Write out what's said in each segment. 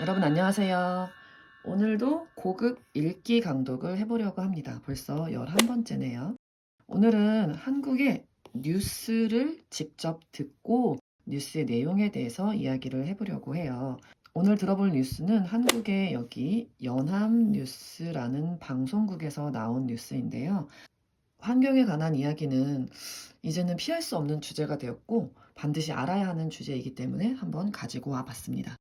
여러분 안녕하세요. 오늘도 고급 읽기 강독을 해보려고 합니다. 벌써 11번째네요. 오늘은 한국의 뉴스를 직접 듣고 뉴스의 내용에 대해서 이야기를 해보려고 해요. 오늘 들어볼 뉴스는 한국의 여기 연합뉴스라는 방송국에서 나온 뉴스인데요. 환경에 관한 이야기는 이제는 피할 수 없는 주제가 되었고 반드시 알아야 하는 주제이기 때문에 한번 가지고 와 봤습니다.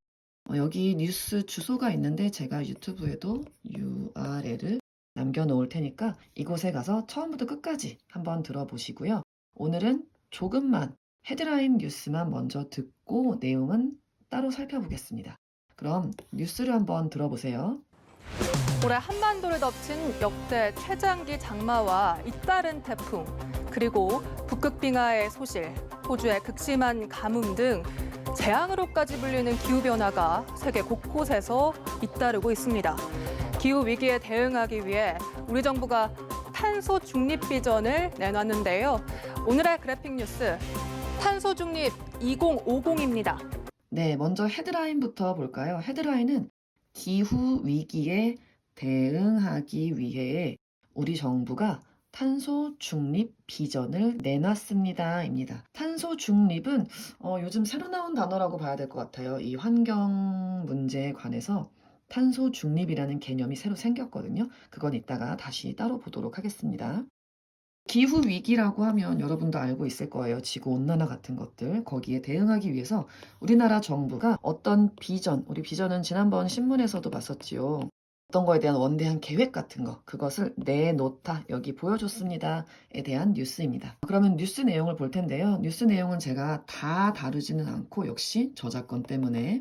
여기 뉴스 주소가 있는데 제가 유튜브에도 URL을 남겨놓을 테니까 이곳에 가서 처음부터 끝까지 한번 들어보시고요. 오늘은 조금만 헤드라인 뉴스만 먼저 듣고 내용은 따로 살펴보겠습니다. 그럼 뉴스를 한번 들어보세요. 올해 한반도를 덮친 역대 최장기 장마와 잇따른 태풍, 그리고 북극빙하의 소실, 호주의 극심한 가뭄 등 재앙으로까지 불리는 기후변화가 세계 곳곳에서 잇따르고 있습니다. 기후위기에 대응하기 위해 우리 정부가 탄소 중립 비전을 내놨는데요. 오늘의 그래픽 뉴스, 탄소 중립 2050입니다. 네, 먼저 헤드라인부터 볼까요? 헤드라인은 기후위기에 대응하기 위해 우리 정부가 탄소 중립 비전을 내놨습니다입니다. 탄소 중립은 요즘 새로 나온 단어라고 봐야 될 것 같아요. 이 환경 문제에 관해서 탄소 중립이라는 개념이 새로 생겼거든요. 그건 이따가 다시 따로 보도록 하겠습니다. 기후 위기라고 하면 여러분도 알고 있을 거예요. 지구 온난화 같은 것들. 거기에 대응하기 위해서 우리나라 정부가 어떤 비전, 우리 비전은 지난번 신문에서도 봤었지요. 어떤 거에 대한 원대한 계획 같은 거, 그것을 내놓다, 여기 보여줬습니다에 대한 뉴스입니다. 그러면 뉴스 내용을 볼 텐데요. 뉴스 내용은 제가 다 다루지는 않고 역시 저작권 때문에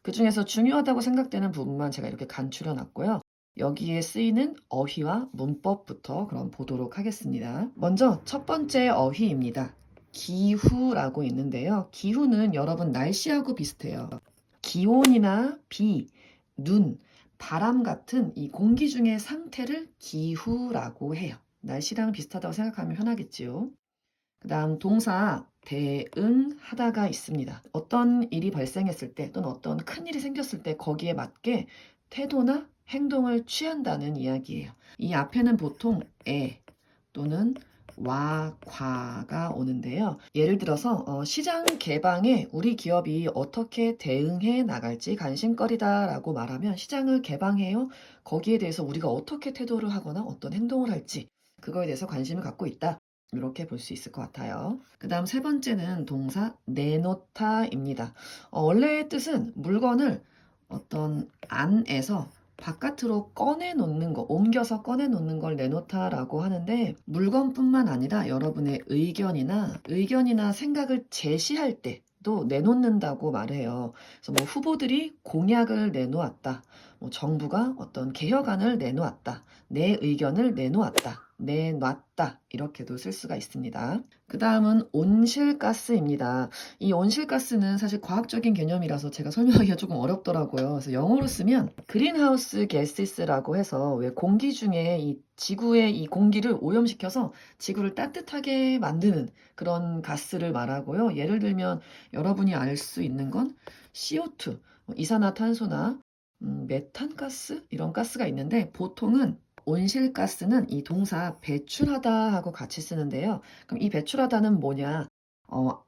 그 중에서 중요하다고 생각되는 부분만 제가 이렇게 간추려 놨고요. 여기에 쓰이는 어휘와 문법부터 그럼 보도록 하겠습니다. 먼저 첫 번째 어휘입니다. 기후라고 있는데요. 기후는 여러분 날씨하고 비슷해요. 기온이나 비, 눈, 바람 같은 이 공기 중의 상태를 기후라고 해요. 날씨랑 비슷하다고 생각하면 편하겠지요. 그 다음 동사 대응하다가 있습니다. 어떤 일이 발생했을 때 또는 어떤 큰 일이 생겼을 때 거기에 맞게 태도나 행동을 취한다는 이야기예요. 이 앞에는 보통 에 또는 와, 과가 오는데요. 예를 들어서 시장 개방에 우리 기업이 어떻게 대응해 나갈지 관심거리다라고 말하면 시장을 개방해요. 거기에 대해서 우리가 어떻게 태도를 하거나 어떤 행동을 할지 그거에 대해서 관심을 갖고 있다. 이렇게 볼 수 있을 것 같아요. 그 다음 세 번째는 동사 내놓다입니다. 원래의 뜻은 물건을 어떤 안에서 바깥으로 꺼내놓는 거, 옮겨서 꺼내놓는 걸 내놓다라고 하는데 물건뿐만 아니라 여러분의 의견이나 생각을 제시할 때도 내놓는다고 말해요. 그래서 뭐 후보들이 공약을 내놓았다. 뭐 정부가 어떤 개혁안을 내놓았다. 내 의견을 내놨다. 이렇게도 쓸 수가 있습니다. 그 다음은 온실가스입니다. 이 온실가스는 사실 과학적인 개념이라서 제가 설명하기가 조금 어렵더라고요. 그래서 영어로 쓰면 그린하우스 게시스라고 해서 왜 공기 중에 이 지구의 이 공기를 오염시켜서 지구를 따뜻하게 만드는 그런 가스를 말하고요. 예를 들면 여러분이 알 수 있는 건 CO2, 이산화탄소나 메탄가스 이런 가스가 있는데 보통은 온실가스는 이 동사 배출하다 하고 같이 쓰는데요. 그럼 이 배출하다는 뭐냐?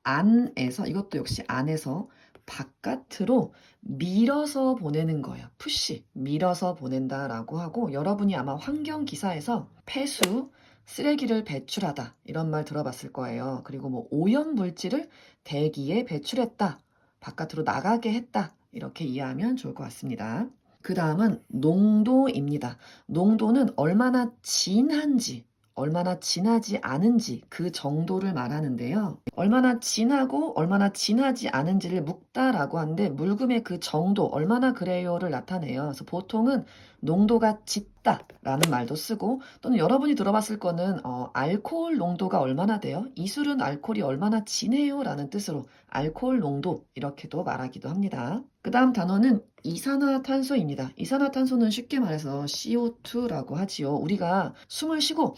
안에서 이것도 역시 안에서 바깥으로 밀어서 보내는 거예요. 푸시, 밀어서 보낸다라고 하고 여러분이 아마 환경 기사에서 폐수, 쓰레기를 배출하다 이런 말 들어봤을 거예요. 그리고 뭐 오염 물질을 대기에 배출했다, 바깥으로 나가게 했다 이렇게 이해하면 좋을 것 같습니다. 그 다음은 농도입니다. 농도는 얼마나 진한지, 얼마나 진하지 않은지 그 정도를 말하는데요. 얼마나 진하고 얼마나 진하지 않은지를 묵다라고 하는데 묽음의 그 정도, 얼마나 그래요를 나타내요. 그래서 보통은 농도가 짙다라는 말도 쓰고 또는 여러분이 들어봤을 거는 알코올 농도가 얼마나 돼요? 이 술은 알코올이 얼마나 진해요? 라는 뜻으로 알코올 농도 이렇게도 말하기도 합니다. 그 다음 단어는 이산화탄소입니다. 이산화탄소는 쉽게 말해서 CO2라고 하지요. 우리가 숨을 쉬고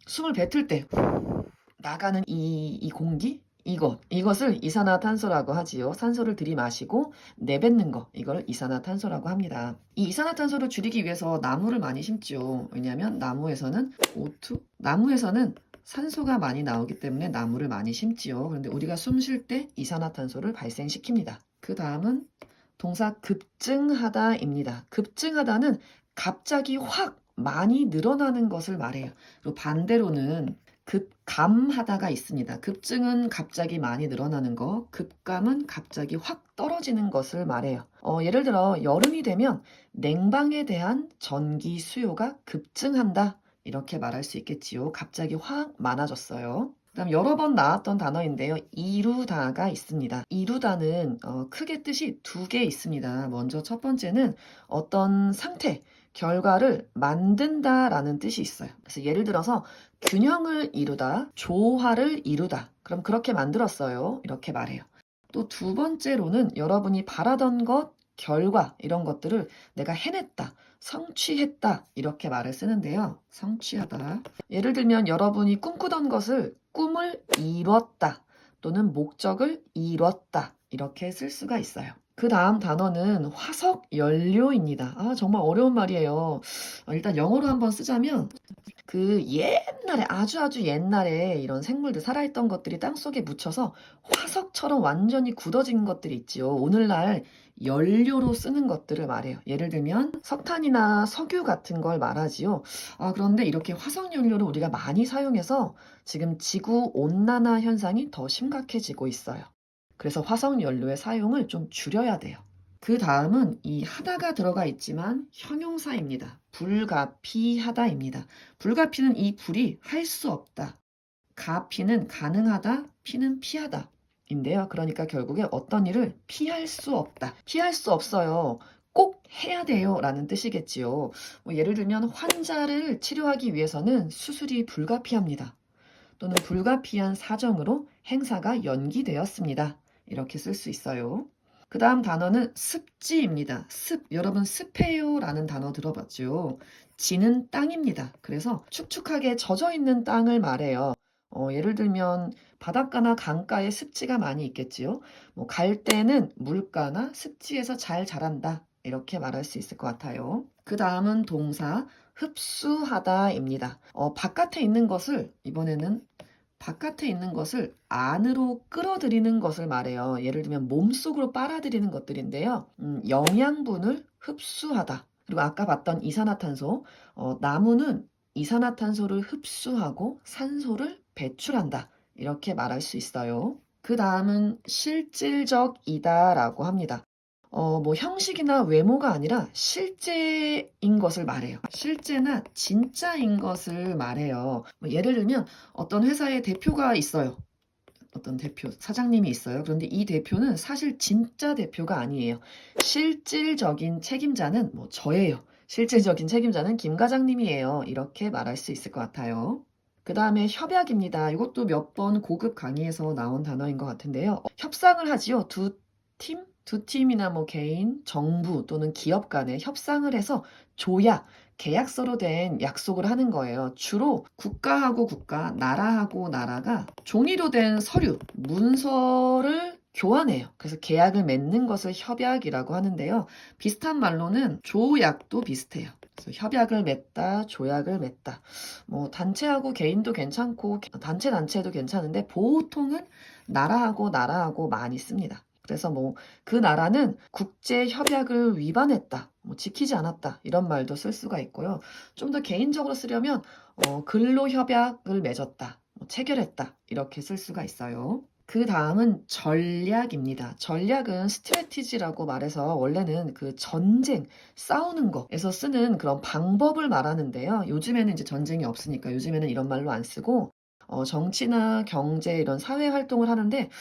숨을 뱉을 때 나가는 이 공기, 이것을 이산화탄소라고 하지요. 산소를 들이마시고 내뱉는 거, 이걸 이산화탄소라고 합니다. 이 이산화탄소를 줄이기 위해서 나무를 많이 심죠. 왜냐하면 나무에서는 O2, 나무에서는 산소가 많이 나오기 때문에 나무를 많이 심지요. 그런데 우리가 숨 쉴 때 이산화탄소를 발생시킵니다. 그 다음은 동사 급증하다입니다. 급증하다는 갑자기 확 많이 늘어나는 것을 말해요. 그리고 반대로는 급감하다가 있습니다. 급증은 갑자기 많이 늘어나는 거, 급감은 갑자기 확 떨어지는 것을 말해요. 예를 들어 여름이 되면 냉방에 대한 전기 수요가 급증한다. 이렇게 말할 수 있겠지요. 갑자기 확 많아졌어요. 그다음 여러 번 나왔던 단어인데요. 이루다가 있습니다. 이루다는 크게 뜻이 두 개 있습니다. 먼저 첫 번째는 어떤 상태, 결과를 만든다라는 뜻이 있어요. 그래서 예를 들어서 균형을 이루다, 조화를 이루다. 그럼 그렇게 만들었어요. 이렇게 말해요. 또 두 번째로는 여러분이 바라던 것, 결과 이런 것들을 내가 해냈다, 성취했다 이렇게 말을 쓰는데요. 성취하다. 예를 들면 여러분이 꿈꾸던 것을 꿈을 이뤘다 또는 목적을 이뤘다 이렇게 쓸 수가 있어요. 그 다음 단어는 화석연료입니다. 정말 어려운 말이에요. 일단 영어로 한번 쓰자면 그 옛날에 아주 옛날에 이런 생물들 살아있던 것들이 땅속에 묻혀서 화석처럼 완전히 굳어진 것들이 있지요. 오늘날 연료로 쓰는 것들을 말해요. 예를 들면 석탄이나 석유 같은 걸 말하지요. 그런데 이렇게 화석연료를 우리가 많이 사용해서 지금 지구 온난화 현상이 더 심각해지고 있어요. 그래서 화석연료의 사용을 좀 줄여야 돼요. 그 다음은 이 하다가 들어가 있지만 형용사입니다. 불가피하다입니다. 불가피는 이 불이 할 수 없다. 가피는 가능하다, 피는 피하다. 인데요. 그러니까 결국에 어떤 일을 피할 수 없다. 피할 수 없어요. 꼭 해야 돼요. 라는 뜻이겠지요. 예를 들면 환자를 치료하기 위해서는 수술이 불가피합니다. 또는 불가피한 사정으로 행사가 연기되었습니다. 이렇게 쓸 수 있어요. 그 다음 단어는 습지입니다. 여러분 습해요 라는 단어 들어봤죠? 지는 땅입니다. 그래서 축축하게 젖어있는 땅을 말해요. 예를 들면 바닷가나 강가에 습지가 많이 있겠지요. 갈대는 물가나 습지에서 잘 자란다. 이렇게 말할 수 있을 것 같아요. 그 다음은 동사 흡수하다입니다. 바깥에 있는 것을 안으로 끌어들이는 것을 말해요. 예를 들면 몸속으로 빨아들이는 것들인데요. 영양분을 흡수하다. 그리고 아까 봤던 이산화탄소, 나무는 이산화탄소를 흡수하고 산소를 배출한다. 이렇게 말할 수 있어요. 그 다음은 실질적이다라고 합니다. 형식이나 외모가 아니라 실제인 것을 말해요. 실제나 진짜인 것을 말해요. 예를 들면 어떤 회사의 대표가 있어요. 어떤 대표, 사장님이 있어요. 그런데 이 대표는 사실 진짜 대표가 아니에요. 실질적인 책임자는 저예요. 실질적인 책임자는 김 과장님이에요. 이렇게 말할 수 있을 것 같아요. 그 다음에 협약입니다. 이것도 몇 번 고급 강의에서 나온 단어인 것 같은데요. 협상을 하지요. 두 팀이나 개인, 정부 또는 기업 간에 협상을 해서 조약, 계약서로 된 약속을 하는 거예요. 주로 국가하고 국가, 나라하고 나라가 종이로 된 서류, 문서를 교환해요. 그래서 계약을 맺는 것을 협약이라고 하는데요. 비슷한 말로는 조약도 비슷해요. 그래서 협약을 맺다, 조약을 맺다. 단체하고 개인도 괜찮고 단체도 괜찮은데 보통은 나라하고 많이 씁니다. 그래서 그 나라는 국제 협약을 위반했다, 지키지 않았다 이런 말도 쓸 수가 있고요. 좀 더 개인적으로 쓰려면 근로 협약을 맺었다, 체결했다 이렇게 쓸 수가 있어요. 그 다음은 전략입니다. 전략은 스트래티지라고 말해서 원래는 그 전쟁, 싸우는 거에서 쓰는 그런 방법을 말하는데요. 요즘에는 이제 전쟁이 없으니까 요즘에는 이런 말로 안 쓰고 정치나 경제 이런 사회 활동을 하는데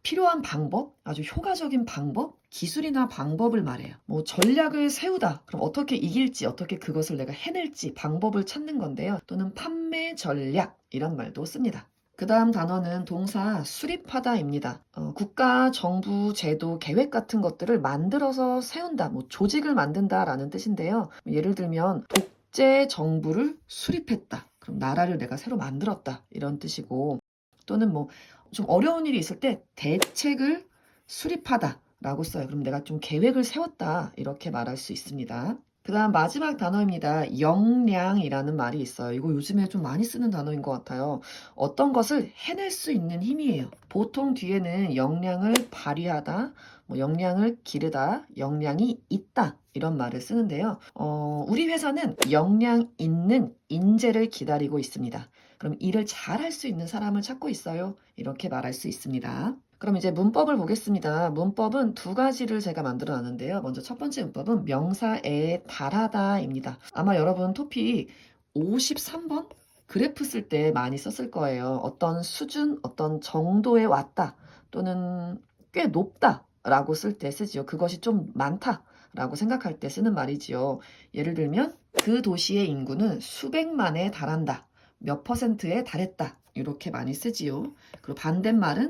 필요한 방법, 아주 효과적인 방법, 기술이나 방법을 말해요. 전략을 세우다. 그럼 어떻게 이길지, 어떻게 그것을 내가 해낼지 방법을 찾는 건데요. 또는 판매 전략 이런 말도 씁니다. 그 다음 단어는 동사 수립하다입니다. 국가, 정부, 제도, 계획 같은 것들을 만들어서 세운다, 조직을 만든다라는 뜻인데요. 예를 들면 독재 정부를 수립했다. 그럼 나라를 내가 새로 만들었다 이런 뜻이고, 또는 좀 어려운 일이 있을 때 대책을 수립하다라고 써요. 그럼 내가 좀 계획을 세웠다 이렇게 말할 수 있습니다. 그다음 마지막 단어입니다. 역량이라는 말이 있어요. 이거 요즘에 좀 많이 쓰는 단어인 것 같아요. 어떤 것을 해낼 수 있는 힘이에요. 보통 뒤에는 역량을 발휘하다, 뭐 역량을 기르다, 역량이 있다 이런 말을 쓰는데요. 우리 회사는 역량 있는 인재를 기다리고 있습니다. 그럼 일을 잘 할 수 있는 사람을 찾고 있어요. 이렇게 말할 수 있습니다. 그럼 이제 문법을 보겠습니다. 문법은 두 가지를 제가 만들어 놨는데요. 먼저 첫 번째 문법은 명사에 달하다입니다. 아마 여러분 토픽 53번 그래프 쓸 때 많이 썼을 거예요. 어떤 수준, 어떤 정도에 왔다 또는 꽤 높다 라고 쓸 때 쓰지요. 그것이 좀 많다 라고 생각할 때 쓰는 말이지요. 예를 들면 그 도시의 인구는 수백만에 달한다. 몇 퍼센트에 달했다. 이렇게 많이 쓰지요. 그리고 반대말은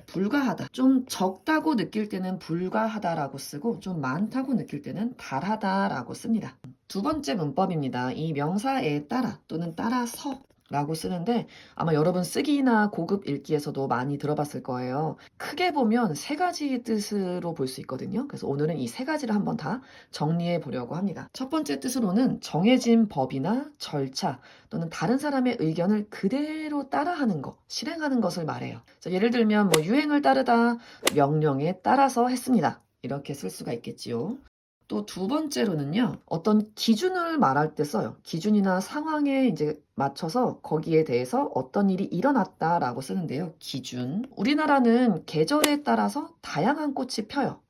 불가하다. 좀 적다고 느낄 때는 불가하다라고 쓰고 좀 많다고 느낄 때는 달하다라고 씁니다. 두 번째 문법입니다. 이 명사에 따라 또는 따라서 라고 쓰는데 아마 여러분 쓰기나 고급 읽기에서도 많이 들어봤을 거예요. 크게 보면 세 가지 뜻으로 볼 수 있거든요. 그래서 오늘은 이 세 가지를 한번 다 정리해 보려고 합니다. 첫 번째 뜻으로는 정해진 법이나 절차 또는 다른 사람의 의견을 그대로 따라하는 것, 실행하는 것을 말해요. 그래서 예를 들면 뭐 유행을 따르다, 명령에 따라서 했습니다. 이렇게 쓸 수가 있겠지요. 또 두 번째로는요, 어떤 기준을 말할 때 써요. 기준이나 상황에 이제 맞춰서 거기에 대해서 어떤 일이 일어났다라고 쓰는데요. 기준. 우리나라는 계절에 따라서 다양한 꽃이 펴요.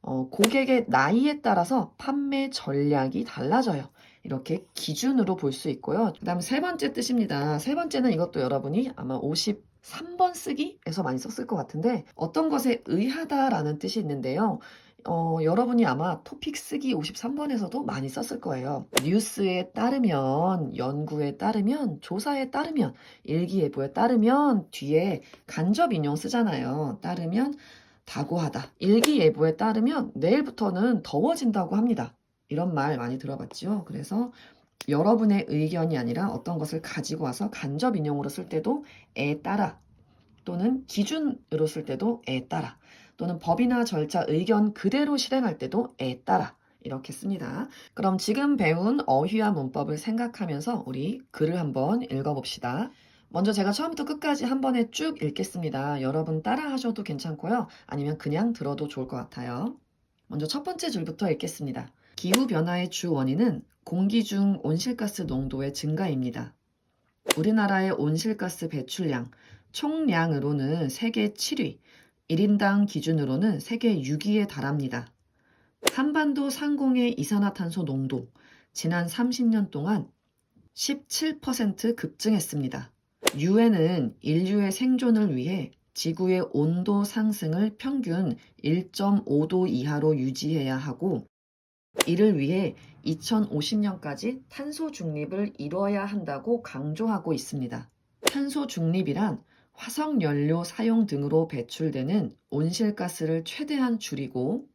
고객의 나이에 따라서 판매 전략이 달라져요. 이렇게 기준으로 볼 수 있고요. 그 다음 세 번째 뜻입니다. 세 번째는 이것도 여러분이 아마 53번 쓰기에서 많이 썼을 것 같은데 어떤 것에 의하다라는 뜻이 있는데요. 여러분이 아마 토픽 쓰기 53번에서도 많이 썼을 거예요. 뉴스에 따르면, 연구에 따르면, 조사에 따르면, 일기예보에 따르면 뒤에 간접 인용 쓰잖아요. 따르면 다고하다. 일기예보에 따르면 내일부터는 더워진다고 합니다. 이런 말 많이 들어봤죠. 그래서 여러분의 의견이 아니라 어떤 것을 가지고 와서 간접 인용으로 쓸 때도 에 따라 또는 기준으로 쓸 때도 에 따라 또는 법이나 절차, 의견 그대로 실행할 때도 에 따라 이렇게 씁니다. 그럼 지금 배운 어휘와 문법을 생각하면서 우리 글을 한번 읽어봅시다. 먼저 제가 처음부터 끝까지 한 번에 쭉 읽겠습니다. 여러분 따라 하셔도 괜찮고요. 아니면 그냥 들어도 좋을 것 같아요. 먼저 첫 번째 줄부터 읽겠습니다. 기후변화의 주 원인은 공기 중 온실가스 농도의 증가입니다. 우리나라의 온실가스 배출량, 총량으로는 세계 7위, 1인당 기준으로는 세계 6위에 달합니다. 한반도 상공의 이산화탄소 농도, 지난 30년 동안 17% 급증했습니다. 유엔은 인류의 생존을 위해 지구의 온도 상승을 평균 1.5도 이하로 유지해야 하고 이를 위해 2050년까지 탄소 중립을 이뤄야 한다고 강조하고 있습니다. 탄소 중립이란 화석 연료 사용 등으로 배출되는 온실가스를 최대한 줄이고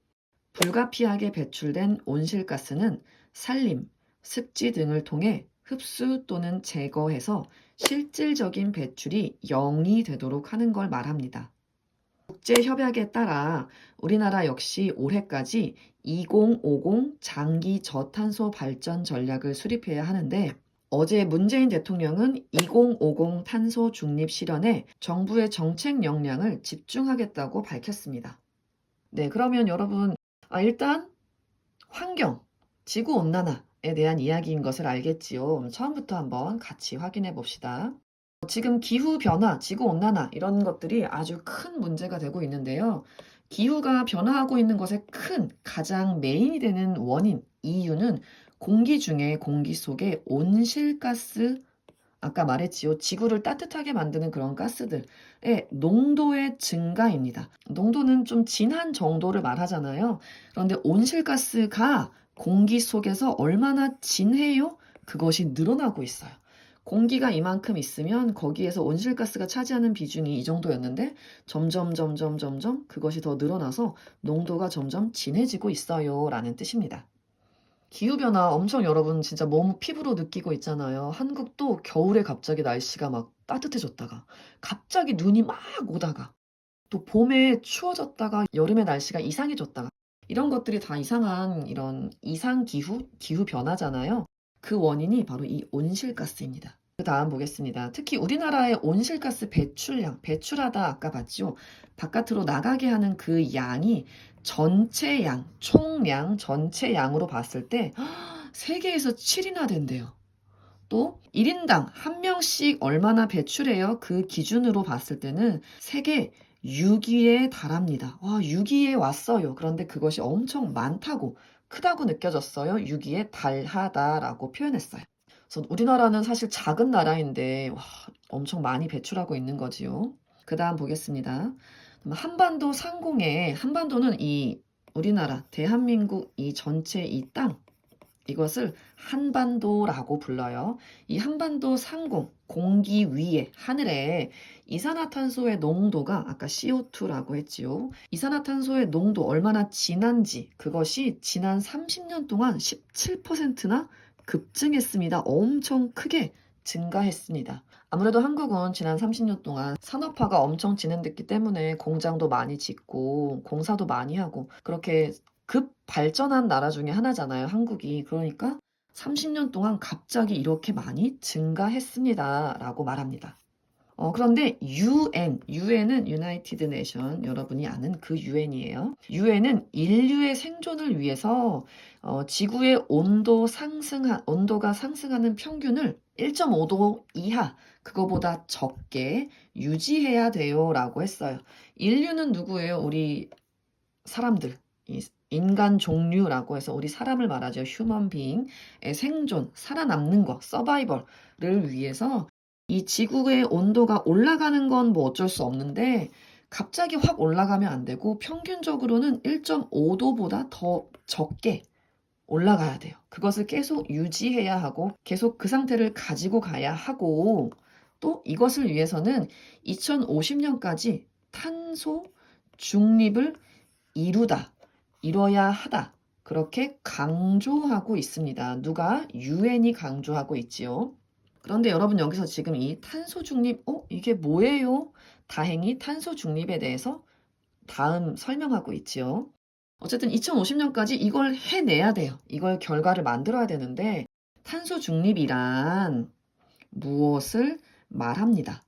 불가피하게 배출된 온실가스는 산림, 습지 등을 통해 흡수 또는 제거해서 실질적인 배출이 0이 되도록 하는 걸 말합니다. 국제협약에 따라 우리나라 역시 올해까지 2050 장기 저탄소 발전 전략을 수립해야 하는데 어제 문재인 대통령은 2050 탄소 중립 실현에 정부의 정책 역량을 집중하겠다고 밝혔습니다. 네, 그러면 여러분 일단 환경, 지구온난화에 대한 이야기인 것을 알겠지요. 처음부터 한번 같이 확인해 봅시다. 지금 기후변화, 지구온난화 이런 것들이 아주 큰 문제가 되고 있는데요. 기후가 변화하고 있는 것의 가장 메인이 되는 원인, 이유는 공기 중에 공기 속에 온실가스, 아까 말했지요. 지구를 따뜻하게 만드는 그런 가스들의 농도의 증가입니다. 농도는 좀 진한 정도를 말하잖아요. 그런데 온실가스가 공기 속에서 얼마나 진해요? 그것이 늘어나고 있어요. 공기가 이만큼 있으면 거기에서 온실가스가 차지하는 비중이 이 정도였는데 점점 그것이 더 늘어나서 농도가 점점 진해지고 있어요 라는 뜻입니다. 기후변화 엄청 여러분 진짜 몸 피부로 느끼고 있잖아요. 한국도 겨울에 갑자기 날씨가 막 따뜻해졌다가 갑자기 눈이 막 오다가 또 봄에 추워졌다가 여름에 날씨가 이상해졌다가 이런 것들이 다 이상한 이런 이상 기후 변화잖아요. 그 원인이 바로 이 온실가스입니다. 그다음 보겠습니다. 특히 우리나라의 온실가스 배출량, 배출하다 아까 봤죠? 바깥으로 나가게 하는 그 양이 전체 양, 총량, 전체 양으로 봤을 때 세계에서 7위나 된대요. 또 1인당 한 명씩 얼마나 배출해요? 그 기준으로 봤을 때는 세계 6위에 달합니다. 와, 6위에 왔어요. 그런데 그것이 엄청 많다고, 크다고 느껴졌어요. 6위에 달하다라고 표현했어요. 그래서 우리나라는 사실 작은 나라인데 와, 엄청 많이 배출하고 있는 거지요. 그 다음 보겠습니다. 한반도 상공에, 한반도는 이 우리나라, 대한민국 이 전체 이 땅, 이것을 한반도라고 불러요. 이 한반도 상공, 공기 위에, 하늘에 이산화탄소의 농도가 아까 CO2라고 했지요. 이산화탄소의 농도 얼마나 진한지 그것이 지난 30년 동안 17%나 급증했습니다. 엄청 크게 증가했습니다. 아무래도 한국은 지난 30년 동안 산업화가 엄청 진행됐기 때문에 공장도 많이 짓고 공사도 많이 하고 그렇게 급 발전한 나라 중에 하나잖아요, 한국이. 그러니까 30년 동안 갑자기 이렇게 많이 증가했습니다라고 말합니다. 그런데 UN은 United Nation, 여러분이 아는 그 UN이에요. UN은 인류의 생존을 위해서 지구의 온도가 상승하는 평균을 1.5도 이하, 그거보다 적게 유지해야 돼요라고 했어요. 인류는 누구예요? 우리 사람들. 인간 종류라고 해서 우리 사람을 말하죠. 휴먼 비잉의 생존, 살아남는 거, 서바이벌을 위해서 이 지구의 온도가 올라가는 건 뭐 어쩔 수 없는데 갑자기 확 올라가면 안 되고 평균적으로는 1.5도보다 더 적게 올라가야 돼요. 그것을 계속 유지해야 하고 계속 그 상태를 가지고 가야 하고 또 이것을 위해서는 2050년까지 탄소 중립을 이뤄야 하다. 그렇게 강조하고 있습니다. 누가? UN이 강조하고 있지요. 그런데 여러분 여기서 지금 이 탄소 중립, 이게 뭐예요? 다행히 탄소 중립에 대해서 다음 설명하고 있지요. 어쨌든 2050년까지 이걸 해내야 돼요. 이걸 결과를 만들어야 되는데 탄소 중립이란 무엇을 말합니다.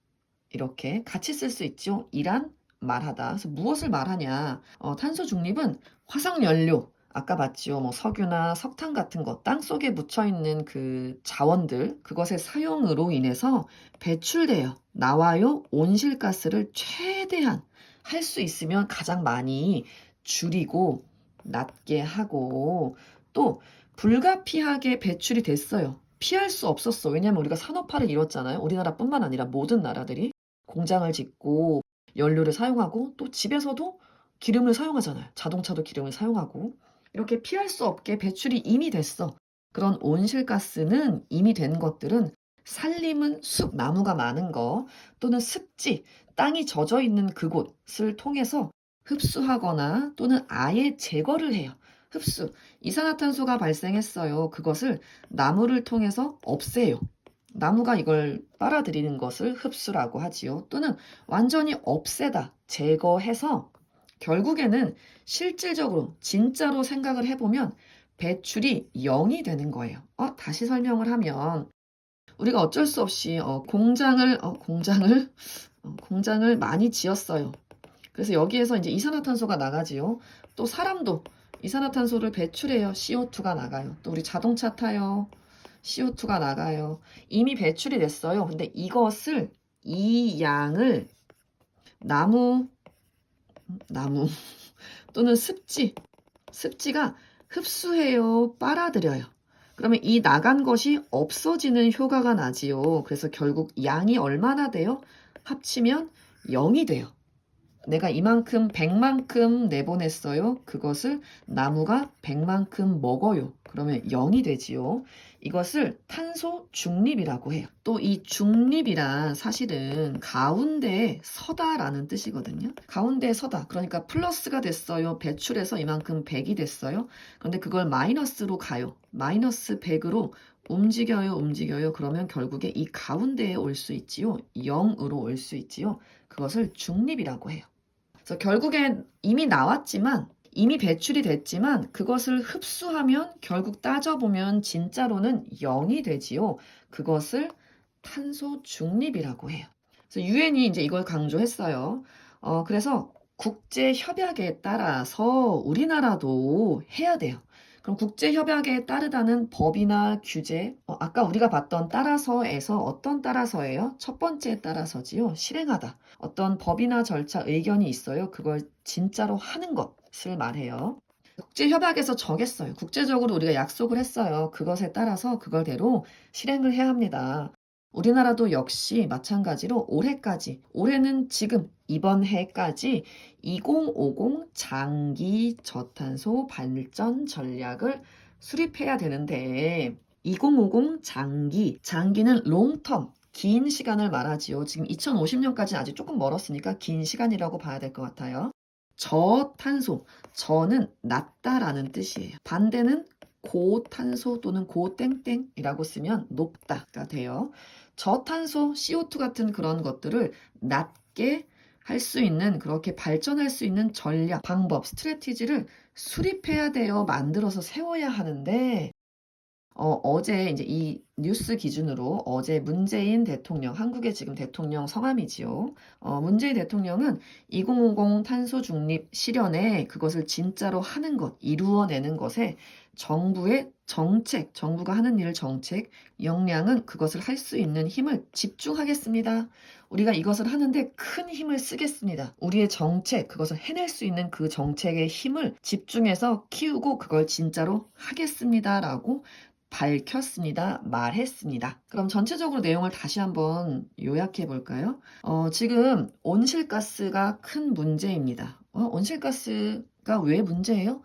이렇게 같이 쓸 수 있죠. 이란 말하다. 그래서 무엇을 말하냐? 탄소 중립은 화석 연료, 아까 봤죠. 뭐 석유나 석탄 같은 것, 땅 속에 묻혀 있는 그 자원들, 그것의 사용으로 인해서 배출돼요. 나와요. 온실가스를 최대한 할 수 있으면 가장 많이 줄이고 낮게 하고 또 불가피하게 배출이 됐어요. 피할 수 없었어. 왜냐하면 우리가 산업화를 이뤘잖아요. 우리나라뿐만 아니라 모든 나라들이 공장을 짓고 연료를 사용하고 또 집에서도 기름을 사용하잖아요. 자동차도 기름을 사용하고 이렇게 피할 수 없게 배출이 이미 됐어. 그런 온실가스는 이미 된 것들은 산림은 숲, 나무가 많은 거 또는 습지, 땅이 젖어 있는 그곳을 통해서 흡수하거나 또는 아예 제거를 해요. 흡수. 이산화탄소가 발생했어요. 그것을 나무를 통해서 없애요. 나무가 이걸 빨아들이는 것을 흡수라고 하지요. 또는 완전히 없애다, 제거해서 결국에는 실질적으로 진짜로 생각을 해보면 배출이 0이 되는 거예요. 다시 설명을 하면 우리가 어쩔 수 없이 공장을 많이 지었어요. 그래서 여기에서 이제 이산화탄소가 나가지요. 또 사람도 이산화탄소를 배출해요. CO2가 나가요. 또 우리 자동차 타요. CO2가 나가요. 이미 배출이 됐어요. 근데 이 양을 나무 또는 습지가 흡수해요. 빨아들여요. 그러면 이 나간 것이 없어지는 효과가 나지요. 그래서 결국 양이 얼마나 돼요? 합치면 0이 돼요. 내가 이만큼 100만큼 내보냈어요. 그것을 나무가 100만큼 먹어요. 그러면 0이 되지요. 이것을 탄소 중립이라고 해요. 또 이 중립이란 사실은 가운데에 서다라는 뜻이거든요. 가운데에 서다. 그러니까 플러스가 됐어요. 배출해서 이만큼 100이 됐어요. 그런데 그걸 마이너스로 가요. 마이너스 100으로 움직여요. 그러면 결국에 이 가운데에 올 수 있지요. 0으로 올 수 있지요. 그것을 중립이라고 해요. 그래서 결국엔 이미 나왔지만, 이미 배출이 됐지만 그것을 흡수하면 결국 따져보면 진짜로는 0이 되지요. 그것을 탄소 중립이라고 해요. 그래서 유엔이 이제 이걸 강조했어요. 그래서 국제 협약에 따라서 우리나라도 해야 돼요. 그럼 국제 협약에 따르다는 법이나 규제, 아까 우리가 봤던 따라서에서 어떤 따라서예요? 첫 번째 따라서지요. 실행하다. 어떤 법이나 절차, 의견이 있어요. 그걸 진짜로 하는 것을 말해요. 국제 협약에서 정했어요. 국제적으로 우리가 약속을 했어요. 그것에 따라서 그걸대로 실행을 해야 합니다. 우리나라도 역시 마찬가지로 올해까지, 올해는 지금 이번 해까지 2050 장기 저탄소 발전 전략을 수립해야 되는데 2050 장기는 롱텀, 긴 시간을 말하지요. 지금 2050년까지는 아직 조금 멀었으니까 긴 시간이라고 봐야 될 것 같아요. 저탄소, 저는 낮다라는 뜻이에요. 반대는 고탄소 또는 고땡땡이라고 쓰면 높다가 돼요. 저탄소, CO2 같은 그런 것들을 낮게 할 수 있는, 그렇게 발전할 수 있는 전략, 방법, 스트래티지를 수립해야 돼요. 만들어서 세워야 하는데, 어제 이제 이 뉴스 기준으로 어제 문재인 대통령, 한국의 지금 대통령 성함이지요. 문재인 대통령은 2050 탄소 중립 실현에 그것을 진짜로 하는 것, 이루어내는 것에 정부의 정책, 정부가 하는 일 정책, 역량은 그것을 할 수 있는 힘을 집중하겠습니다. 우리가 이것을 하는데 큰 힘을 쓰겠습니다. 우리의 정책, 그것을 해낼 수 있는 그 정책의 힘을 집중해서 키우고 그걸 진짜로 하겠습니다라고 밝혔습니다. 말했습니다. 그럼 전체적으로 내용을 다시 한번 요약해 볼까요? 지금 온실가스가 큰 문제입니다. 온실가스가 왜 문제예요?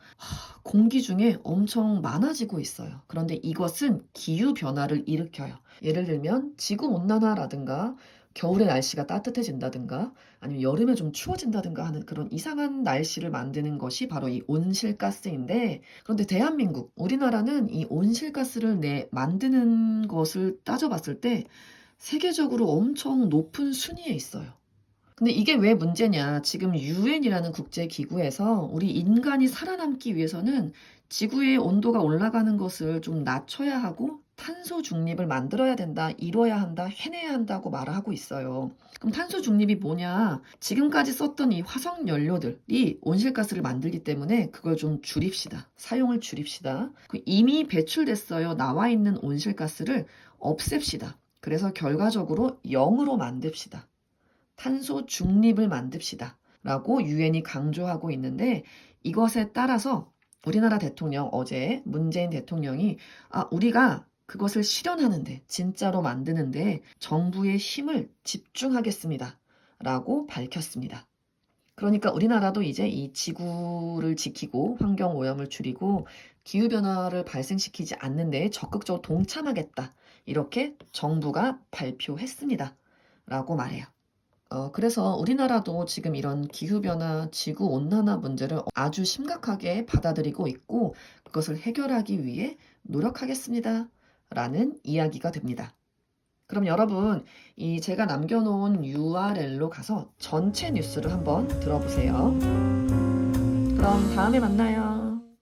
공기 중에 엄청 많아지고 있어요. 그런데 이것은 기후변화를 일으켜요. 예를 들면 지구온난화라든가 겨울에 날씨가 따뜻해진다든가 아니면 여름에 좀 추워진다든가 하는 그런 이상한 날씨를 만드는 것이 바로 이 온실가스인데, 그런데 대한민국, 우리나라는 이 온실가스를 만드는 것을 따져봤을 때 세계적으로 엄청 높은 순위에 있어요. 근데 이게 왜 문제냐? 지금 유엔이라는 국제기구에서 우리 인간이 살아남기 위해서는 지구의 온도가 올라가는 것을 좀 낮춰야 하고 탄소 중립을 만들어야 된다, 이뤄야 한다, 해내야 한다고 말을 하고 있어요. 그럼 탄소 중립이 뭐냐? 지금까지 썼던 이 화석 연료들이 온실가스를 만들기 때문에 그걸 좀 줄입시다. 사용을 줄입시다. 이미 배출됐어요. 나와 있는 온실가스를 없앱시다. 그래서 결과적으로 0으로 만듭시다. 탄소 중립을 만듭시다. 라고 유엔이 강조하고 있는데, 이것에 따라서 우리나라 대통령, 어제 문재인 대통령이 우리가 그것을 실현하는데, 진짜로 만드는데 정부의 힘을 집중하겠습니다. 라고 밝혔습니다. 그러니까 우리나라도 이제 이 지구를 지키고 환경오염을 줄이고 기후변화를 발생시키지 않는 데에 적극적으로 동참하겠다. 이렇게 정부가 발표했습니다. 라고 말해요. 그래서 우리나라도 지금 이런 기후변화, 지구온난화 문제를 아주 심각하게 받아들이고 있고 그것을 해결하기 위해 노력하겠습니다. 라는 이야기가 됩니다. 그럼 여러분, 이 제가 남겨놓은 URL로 가서 전체 뉴스를 한번 들어보세요. 그럼 다음에 만나요.